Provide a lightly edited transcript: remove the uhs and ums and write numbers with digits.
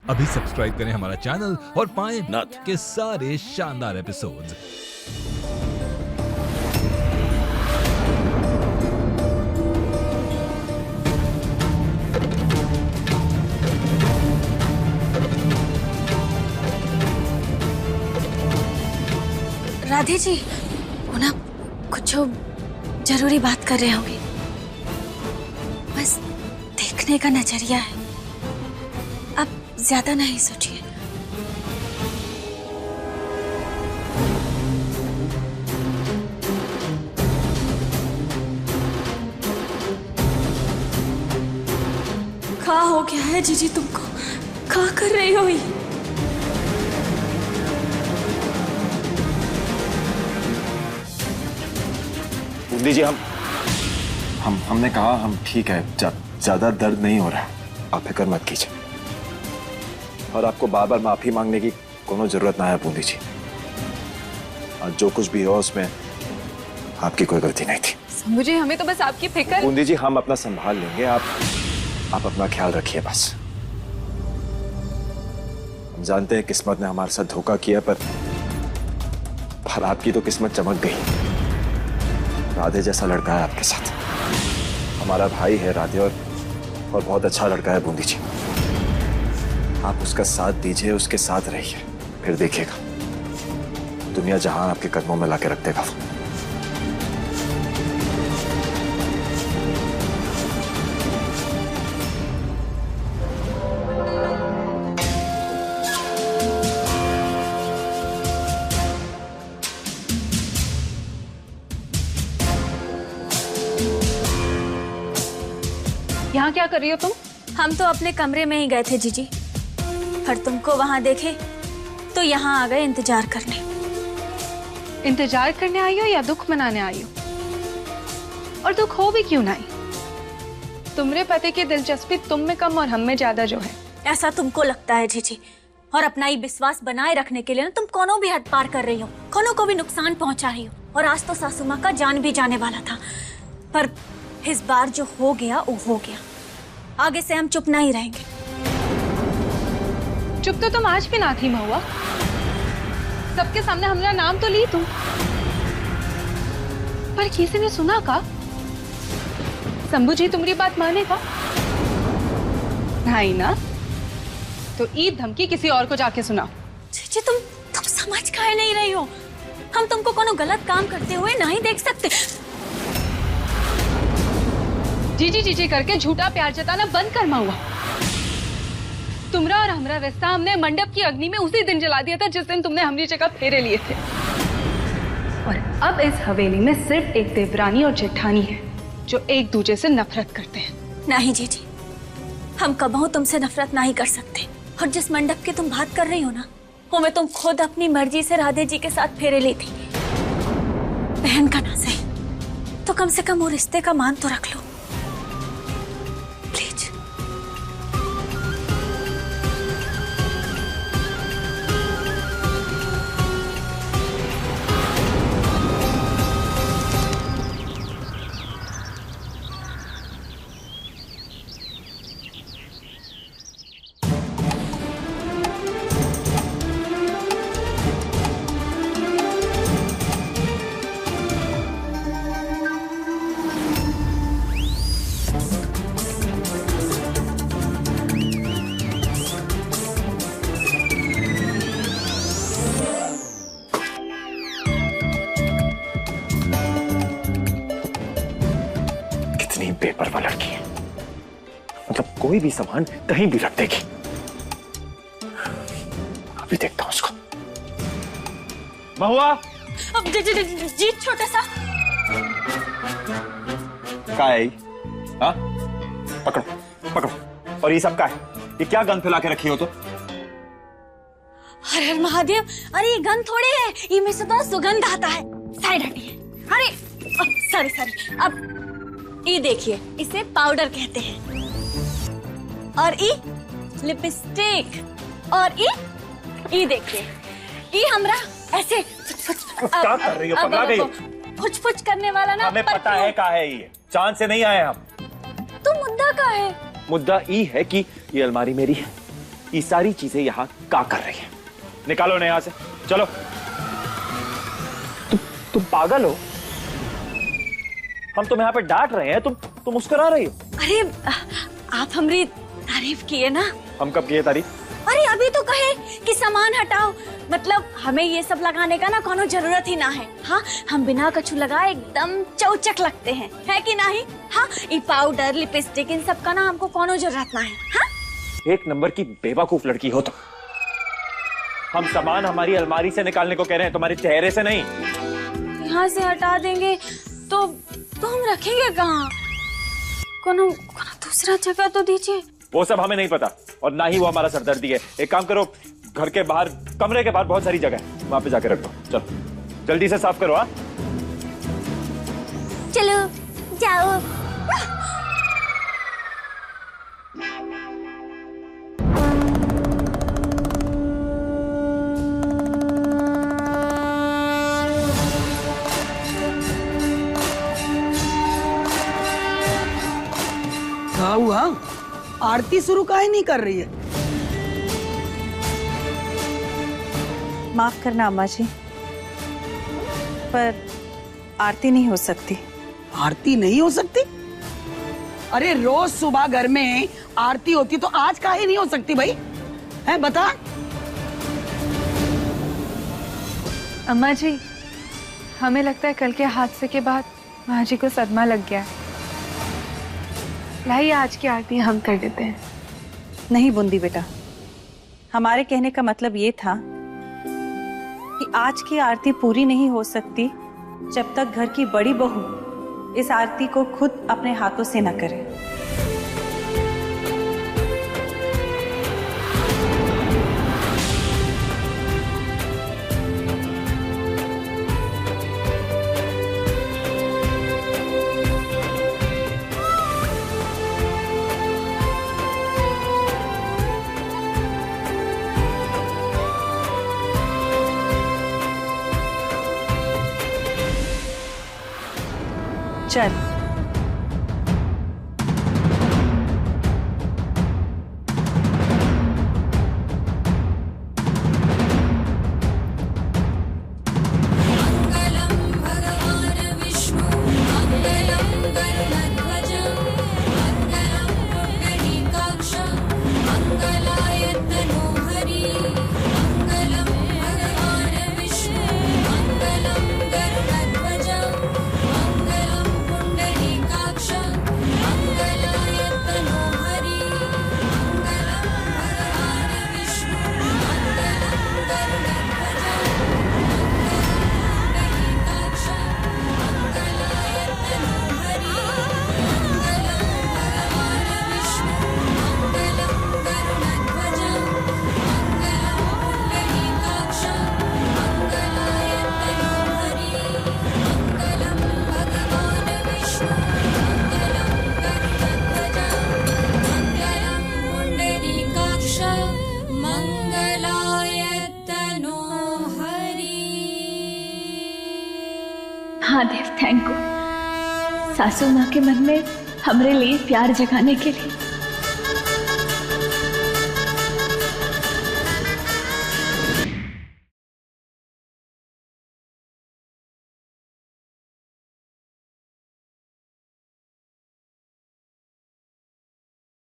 अभी सब्सक्राइब करें हमारा चैनल और पाएं नथ के सारे शानदार एपिसोड्स। राधे जी, वो ना कुछ जरूरी बात कर रहे होंगे, बस देखने का नजरिया है, आप ज्यादा नहीं सोचिए। क्या हो गया है जीजी तुमको? क्या कर रही हो ये? दीजिए हमने कहा हम ठीक है, ज्यादा दर्द नहीं हो रहा है, आप फिक्र मत कीजिए। और आपको बार बार माफी मांगने की कोनो जरूरत ना है बूंदी जी। और जो कुछ भी हो उसमें आपकी कोई गलती नहीं थी। मुझे हमें तो बस आपकी फिक्र। बूंदी जी हम अपना संभाल लेंगे, आप अपना ख्याल रखिए बस। हम जानते हैं किस्मत ने हमारे साथ धोखा किया, पर आपकी तो किस्मत चमक गई। राधे जैसा लड़का है आपके साथ, हमारा भाई है राधे, और बहुत अच्छा लड़का है बूंदी जी। आप उसका साथ दीजिए, उसके साथ रहिए, फिर देखिएगा दुनिया जहां आपके कदमों में लाके रख देगा। यहाँ क्या कर रही हो तुम? हम तो अपने कमरे में ही गए थे जीजी, पर तुमको वहां देखे तो यहाँ आ गए इंतजार करने। इंतजार करने आई हो या दुख मनाने आई हो? और दुख हो भी क्यों नहीं? तुम्हारे पति की दिलचस्पी तुम में कम और हम में ज्यादा जो है। ऐसा तुमको लगता है जीजी, और अपना ये विश्वास बनाए रखने के लिए ना तुम कोनो भी हद पार कर रही हो, कोनो को भी नुकसान पहुंचा रही हो। और आज तो सासू माँ का जान भी जाने वाला था, पर इस बार जो हो गया वो हो गया। आगे से हम चुप नहीं रहेंगे। चुप तो तुम आज भी ना थी महुआ, सबके सामने हमारा नाम तो ली तुम, पर किसी ने सुना का? शंभू जी तुम्हारी बात मानेगा नहीं ना? तो ईद धमकी किसी और को जाके सुनाओ। जीजी तुम समझ काहे नहीं रही हो? हम तुमको कोनो गलत काम करते हुए नहीं देख सकते। जीजी जीजी करके झूठा प्यार जताना बंद कर महुआ। तुम्हारा और हमारा रिश्ता हमने मंडप की अग्नि में उसी दिन जला दिया था जिस दिन तुमने हमारी जगह फेरे लिए थे। और अब इस हवेली में सिर्फ एक देवरानी और जेठानी है जो एक दूसरे से नफरत करते हैं। नहीं जीजी, हम कबहू तुमसे नफरत नहीं कर सकते। और जिस मंडप की तुम बात कर रही हो ना, वो मैं तुम खुद अपनी मर्जी से राधे जी के साथ फेरे ली थी। बहन का ना सही तो कम से कम वो रिश्ते का मान तो रख लो प्लीज। बेपरवाह लड़की है, मतलब कोई भी सामान कहीं भी रख देगी। अभी देखता हूं उसको। महुआ, अब जी छोटा सा का है? हाँ? पकड़ो पकड़ो। और ये सब का है? ये क्या गंद फैला के रखी हो? तो अरे महादेव, अरे ये गंध थोड़े है, ये में से तो सुगंध आता है। साइड हटिए। अरे सॉरी सॉरी। अब ये देखिए, इसे पाउडर कहते हैं। और ये लिपस्टिक, और ये देखिए, ये हमरा ऐसे क्या कर रही हो? पगला गई? फुच करने वाला ना। हमें पता है का है ये, चांद से नहीं आए हम। तो मुद्दा का है? मुद्दा ये है कि ये अलमारी मेरी है, ये सारी चीजें यहाँ का कर रही है? निकालो ना यहाँ से, चलो। तुम पागल हो? हम तुम्हें यहाँ पे डांट रहे हैं, तुम मुस्कुरा रही हो। अरे आप हमारी तारीफ किए ना। हम कब किए तारीफ? अरे अभी तो कहे कि सामान हटाओ, मतलब हमें ये सब लगाने का ना कोनो जरूरत ही ना है। हाँ, हम बिना कछु लगाए एकदम चौचक लगते हैं, है कि नहीं? हाँ, ये पाउडर लिपस्टिक इन सब का ना हमको कोनो जरूरत ना है। हाँ? एक नंबर की बेवकूफ लड़की हो तुम। हम सामान हमारी अलमारी से निकालने को कह रहे हैं, तुम्हारे चेहरे से नहीं। यहाँ से हटा देंगे तो हम रखेंगे कहाँ? कोनो दूसरा जगह तो दीजिए। वो सब हमें नहीं पता और ना ही वो हमारा सरदर्दी है। एक काम करो, घर के बाहर, कमरे के बाहर बहुत सारी जगह है, वहां पे जाके रख दो। चलो जल्दी से साफ करो। हाँ चलो जाओ। क्या हुआ? आरती शुरू काहे नहीं कर रही है? माफ करना अम्मा जी, पर आरती नहीं हो सकती। आरती नहीं हो सकती? अरे रोज सुबह घर में आरती होती तो आज काहे नहीं हो सकती भाई? है बता। अम्मा जी, हमें लगता है कल के हादसे के बाद माँ जी को सदमा लग गया है। लाइए आज की आरती हम कर देते हैं। नहीं बूंदी बेटा, हमारे कहने का मतलब ये था कि आज की आरती पूरी नहीं हो सकती जब तक घर की बड़ी बहू इस आरती को खुद अपने हाथों से न करे। चल महादेव, थैंक यू सासू माँ के मन में हमरे लिए प्यार जगाने के लिए।